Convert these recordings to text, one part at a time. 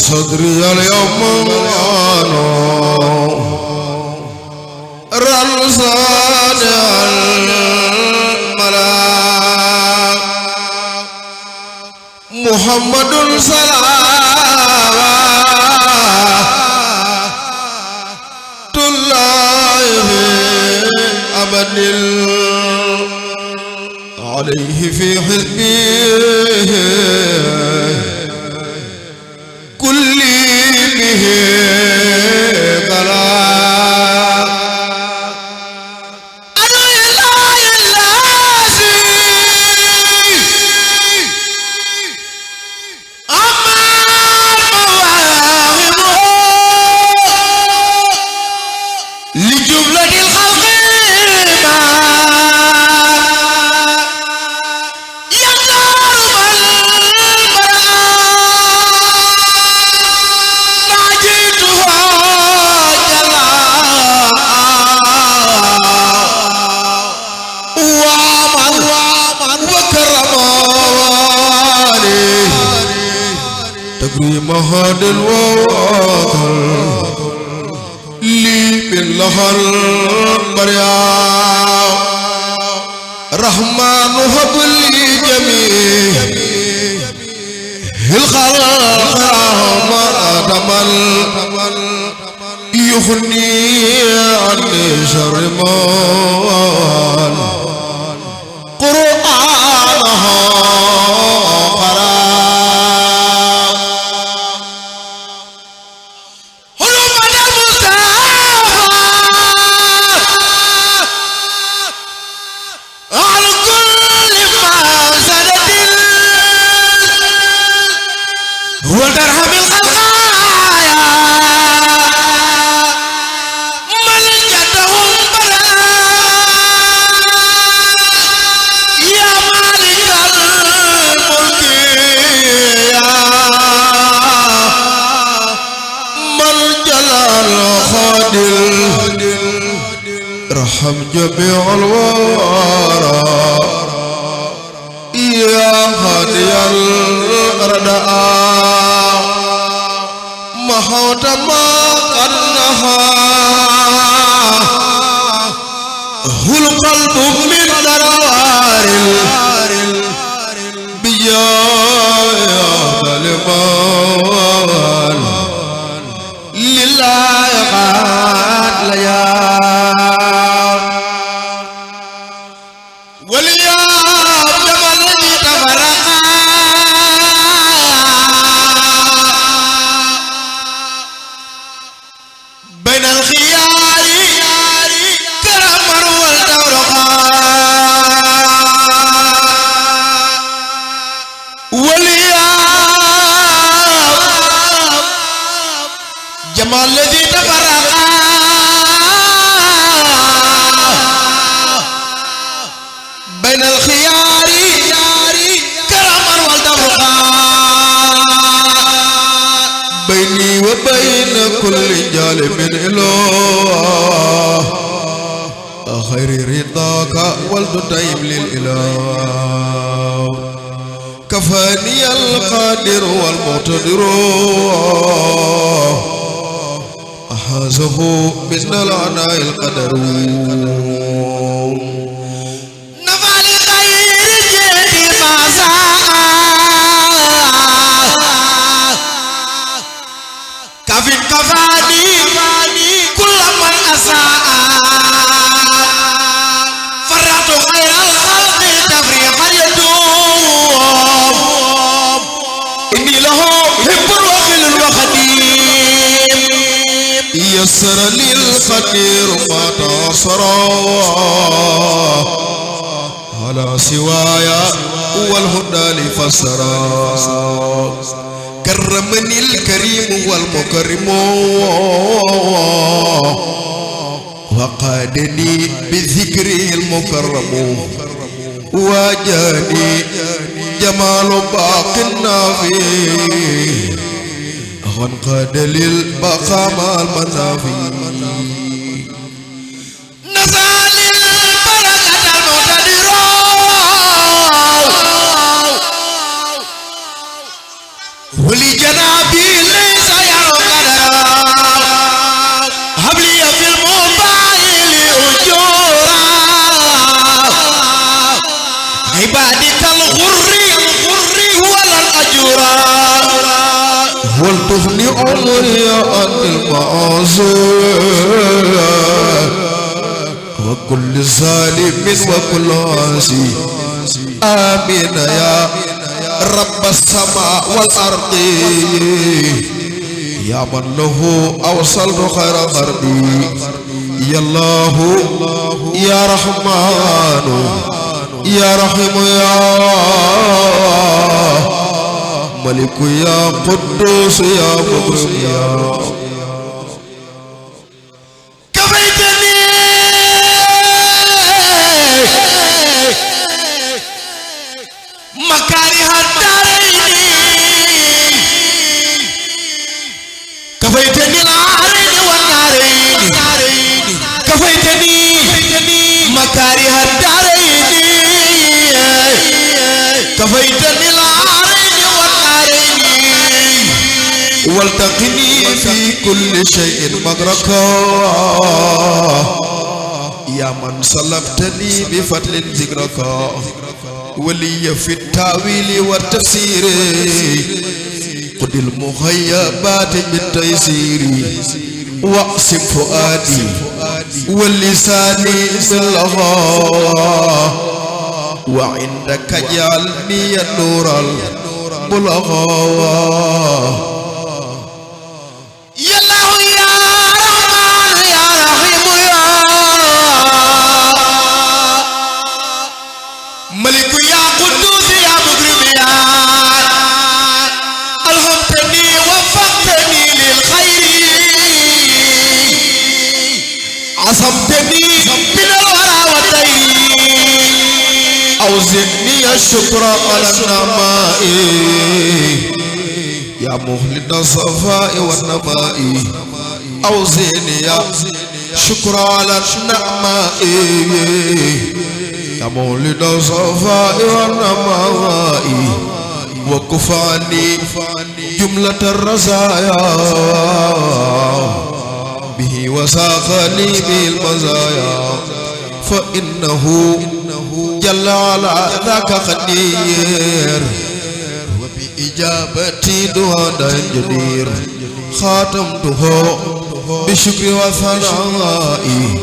صدري اليوم رمضان الملاك محمد صلوات الله أبد عليه في حزبه كل به بلاء أدعو الله الذي أما مواهبه لجملة الخلق تكريم هذا الوطن لي بالله البرياء رحمن هب لي جميع الخلق رحمة يغني عني شر من قرآنها وترحم الخلقايا ملجتهم يا مالك الملك يا من جلال خادل رحم جميع الورى يا هادي الرداء محوت ما قنها هو القلب من دروار بجاه المان لله قد ليا وليا جمال الذي تفرقا بين الخيار كرما والتورقا وليا جمال الذي تفرقا بين الخيار كرما والتورقا بيني وبين كل جالب إله خير رضاك والتطيب للإله كفاني القادر والمقتدر أحازه بسن العناء القدر نفع لخير جيد ما كفاني كل من أساء فرعت خير الخلق تفريقا يدوم إني له حب وخل وخديم يسر لي القدير ما تعصر على سوايا والهدى لفسرا كرمني الكريم والمكرم وقادني بذكره المكرم واجاني جمال باق النافي وانقاد للبقاء مع المنافي نزال البركة المقتدر ولجنابي ليس عبادك الغر ولا الأجرار ولتغني عمري عن المعاصي وكل ظالم وكل عاصي آمين يا رب السماء والأرض يا من له أوصل خير خردي يا الله يا رحمن يا رحيم يا ملك يا قدوس يا مكرم يا مكاره الدارين كفيتني العارين والنارين كفيتني مكاره الدارين كفيتني العارين والنارين والتقني في كل شيء مغرقا يا من سلفتني بفضل ذكرك ولي في التاويل والتفسير قد المغيبات بالتيسير واقسم فؤادي واللساني باللغة وعندك اجعلني النور البلغة يا الله يا رحمن يا رحيم يا ملك يا قدوس يا مكرم يا ألهمتني وفقتني للخير عصمتني من الورى والدين أوزعني الشكر على النماء يا مخلد الصفاء والنماء أوزعني يا شكر على النعماء يا مولد الصفاء والنماء وكفاني جملة الرزايا به وساقني بالمزايا فإنه جل على ذاك قدير وبإجابتي دعاء جدير خاتمته بشكر وثنائي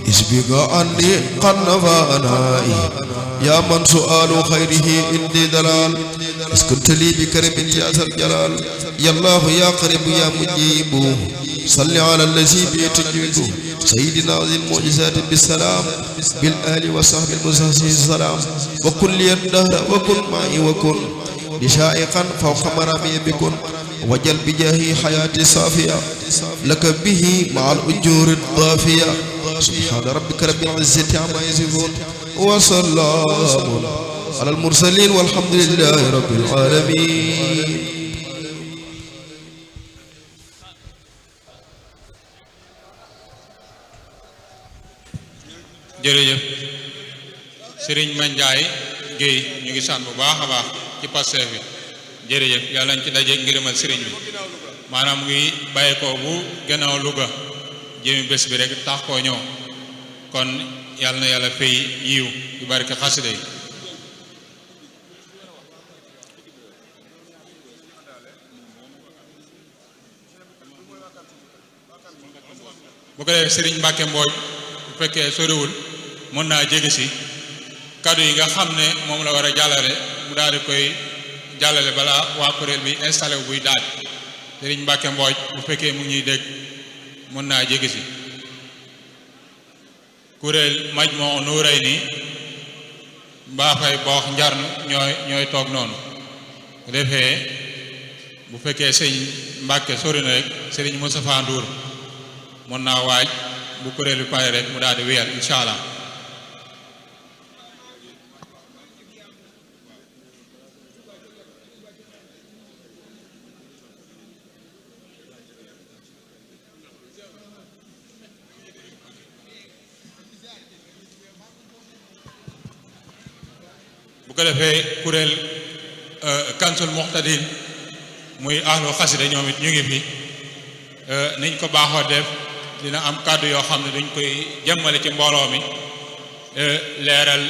اسبق عني قد نفعنائي يا من سؤال خيره عندي دلال اسكنت لي بكرم يا ذا الجلال يا الله يا قريب يا مجيب صل على الذي بيتجيب سيدنا ذي المعجزات بالسلام بالآل وصحب المساسين السلام وكن لي الدهر وكن معي وكن لشائقا فوق مرامي بكن وجل بجاهي حياتي صافية لك به مع الأجور الضافية سبحان ربك رب العزة عما يصفون وسلام على المرسلين والحمد لله رب العالمين. jërëjëf Serigne Mandiaye Guèye ñu ngi sant bu baax a baax ci Pastef bi jërëjëf yàlla nañ ci daje ngërëmal Serigne bi maanaam ngi bàyyi ko bu gannaaw Louga jëmi bés bi rek tax koo ñëw kon yàlla na yàlla fay yiw yu barke xasida yi bu ko defee Serigne Mbacke Mbodj bu fekkee soriwul mën naa jege si kaddu yi nga xam ne moom la war a jàllale mu daal di koy jàllale balaa waa kuréel bi installé wu buy daal Serigne Mbacke Mbodj bu fekkee mu ngi ñuy dégg mën naa jege si kuréel Majmahun Nurayni Mbafay Boox Njarn ñooy toog noonu bu defee bu fekkee sëñ Mbacke sori na rek Serigne Moustapha Ndour mën naa waaj bu kuréel bi pare rek mu daal di wéyal incha allah bu ko defee kuréel Kansul Muqtadin muy ahlu xasida ñoom it ñu ngi fi niñ ko baaxoo def dina am kàddu yoo xam ne dañ koy jëmmale ci mbooloo mi leeral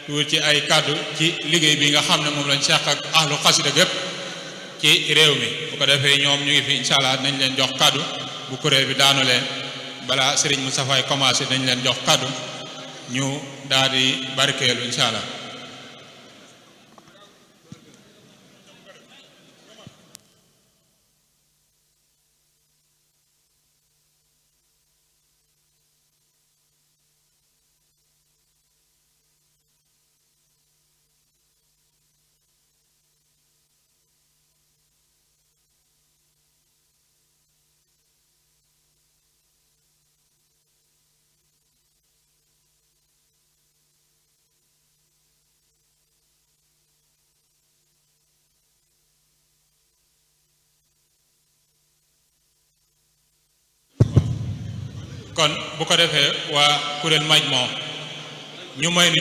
tuur ci ay kàddu ci liggéey bi nga xam ne moom lañ seq ak ahlu xasida gépp ci réew mi bu ko defee ñoom ñu ngi fi incha allah nañ leen jox kàddu bu kuréel bi daanu leen balaa Serigne Moustapha commencé nañ leen jox kàddu ñu daal di barkeelu incha allah. kon bu ko defee waa kuréel Majmahun ñu may nu